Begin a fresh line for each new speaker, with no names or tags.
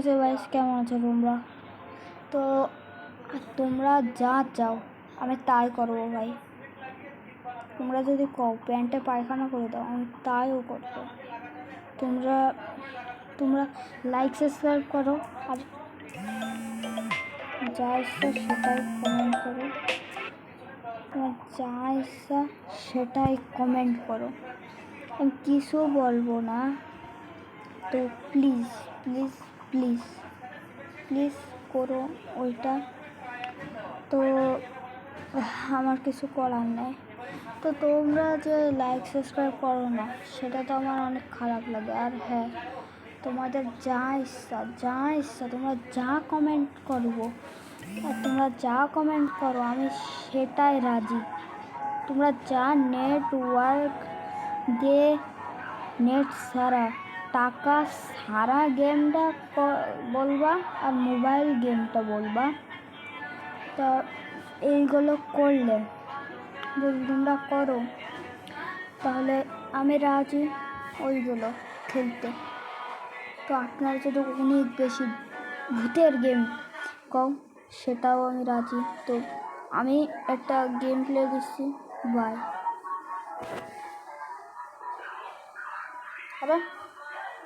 আছে গাইস, কেমন আছো তোমরা? তো তোমরা যা চাও আমি তাই করবো ভাই। তোমরা যদি কও প্যান্টে পায়খানা করে দাও, আমি তাইও করবো। তোমরা তোমরা লাইক সাবস্ক্রাইব করো, আর যা ইচ্ছা সেটাই কমেন্ট করো। তোমার যা ইচ্ছা সেটাই কমেন্ট করো, আমি কিছু বলবো না। তো প্লিজ প্লিজ প্লিজ প্লিজ করো ওইটা। তো আমার কিছু করার নেই। তো তোমরা যে লাইক সাবস্ক্রাইব করো না, সেটা তো আমার অনেক খারাপ লাগে। আর হ্যাঁ, তোমাদের যা ইচ্ছা তোমরা যা কমেন্ট করবো, আর তোমরা যা কমেন্ট করো আমি সেটাই রাজি। তোমরা যা নেটওয়ার্ক দিয়ে নেট সারা টাকা সারা গেমটা বলবা, আর মোবাইল গেমটা বলবা। তা এইগুলো করলে যদি তোমরা করো, তাহলে আমি রাজি ওইগুলো খেলতে। তো আপনারা যদি অনেক বেশি ভূতের গেম কও, সেটাও আমি রাজি। তো আমি একটা গেম প্লে দিচ্ছি, বাই। আবার